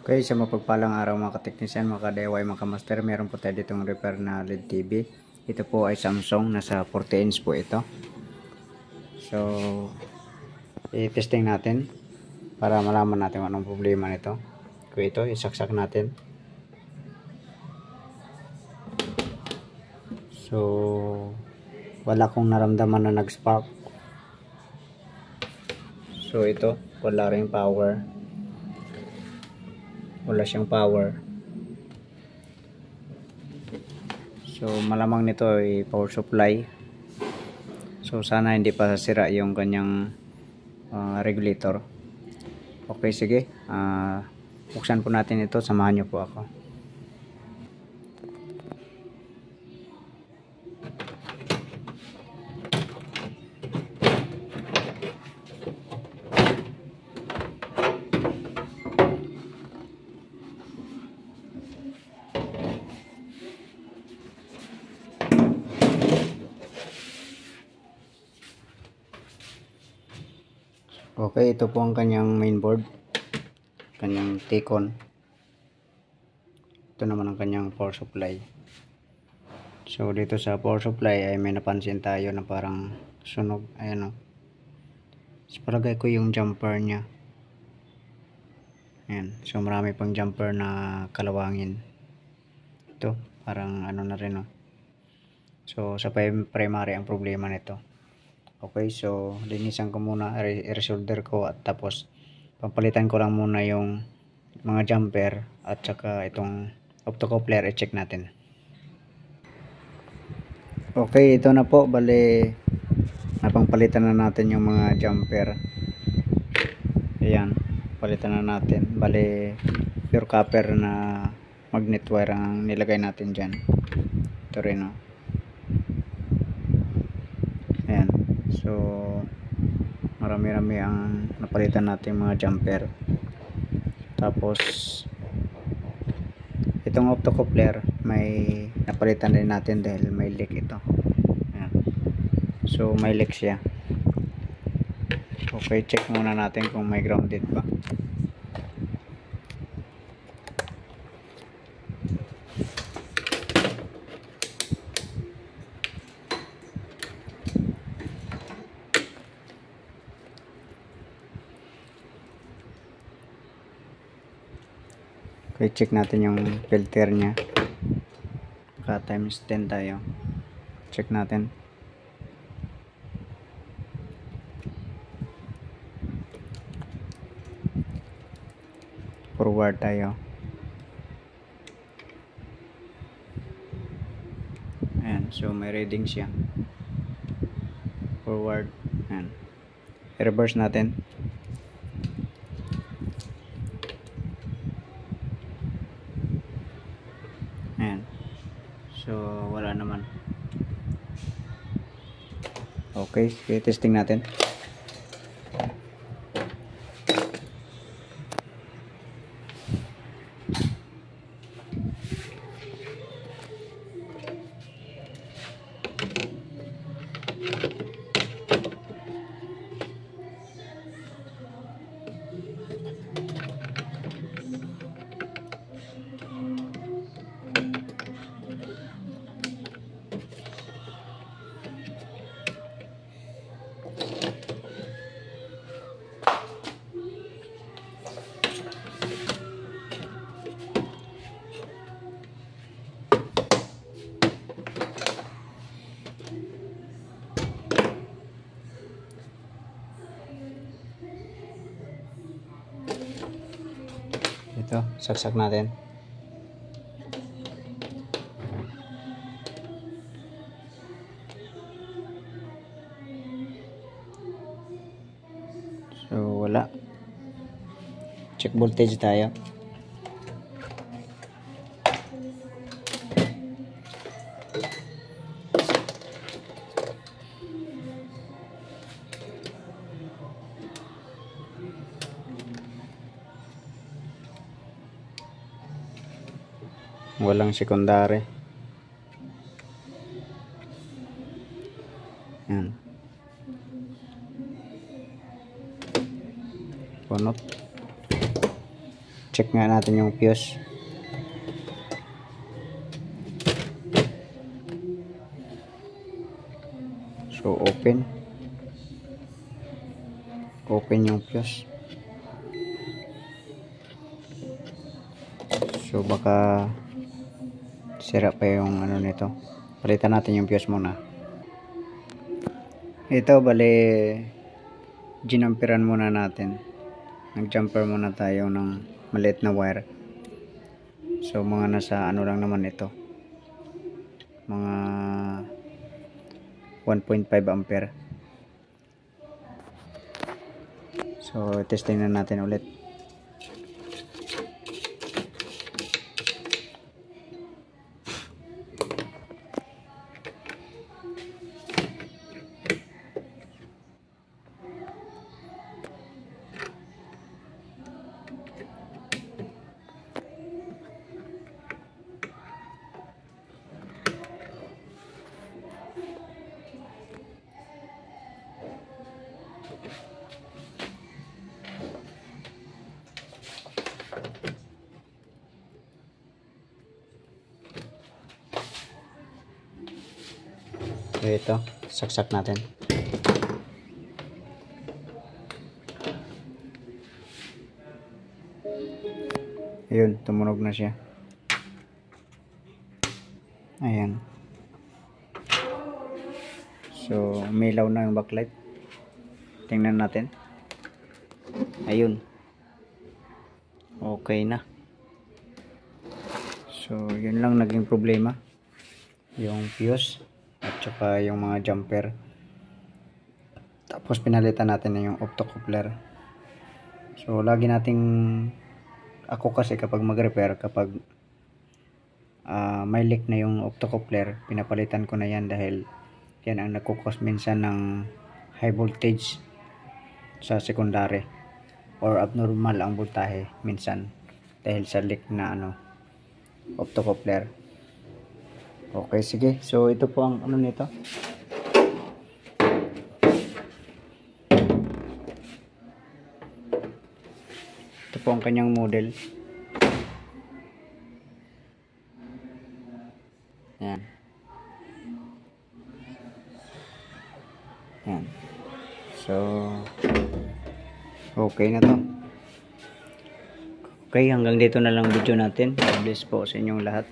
Okay, sa mapagpalang araw mga kateknisyan, mga ka-DIY, mga ka-master, meron po tayo ditong repair na LED TV. Ito po ay Samsung, nasa 40 inch po ito. So, i-testing natin para malaman natin kung anong problema nito. Kung ito, isaksak natin. So, wala kong naramdaman na nag-spark. So, ito, wala ring power. Wala siyang power. So malamang nito ay power supply. So sana hindi pa sira yung kanyang regulator. Okay, sige. Buksan po natin ito. Samahan niyo po ako. Okay, ito po ang kanyang mainboard, kanyang T-con. Ito naman ang kanyang power supply. So dito sa power supply ay may napansin tayo na parang sunog. Ayan o. So palagay ko yung jumper nya. Ayan. So marami pang jumper na kalawangin. Ito parang ano na rin o. So sa primary ang problema nito. Okay, so linisan ko muna, i-resolder ko at tapos papalitan ko lang muna yung mga jumper at saka itong optocoupler i-check natin. Okay, ito na po, bali napangpalitan na natin yung mga jumper. Ayan, palitan na natin. Bali pure copper na magnet wire ang nilagay natin dyan. Ito rin o. Ayan. So marami-rami ang napalitan natin mga jumper. Tapos itong optocoupler may napalitan din natin dahil may leak ito. Ayan. So may leak siya. Okay, check muna natin kung may grounded ba. Okay, check natin yung filter nya. Baka times 10 tayo. Check natin. Forward tayo. Ayan, so may reading siya. Forward. Ayan. I-reverse natin. Ayan. So wala naman. Okay, testing natin. Ito, saksak natin. So wala. Check voltage tayo. Walang secondary. Yan. Punot. check nga natin yung fuse. So open yung fuse. So baka sira pa yung ano nito. Palitan natin yung fuse muna. Ito bale ginamperan muna natin. Nag-jumper muna tayo ng maliit na wire. So mga nasa ano lang naman ito. Mga 1.5 ampere. So testing na natin ulit. So ito, saksak natin. Ayun, tumunog na siya. Ayan. So, umilaw na yung backlight. Tingnan natin. Ayun. Okay na. So, yun lang naging problema. Yung fuse at saka yung mga jumper. Tapos pinalitan natin na yung optocoupler. So, lagi nating ako kasi kapag mag-repair, kapag may leak na yung optocoupler, pinapalitan ko na yan dahil yan ang nagkukos minsan ng high voltage sa secondary or abnormal ang voltahe minsan dahil sa leak na optocoupler. Okay, sige. So ito po ang ano nito. Ito po ang kanyang model. Yan. Yan. So okay na to. Okay, hanggang dito na lang video natin. God bless po sa inyong lahat.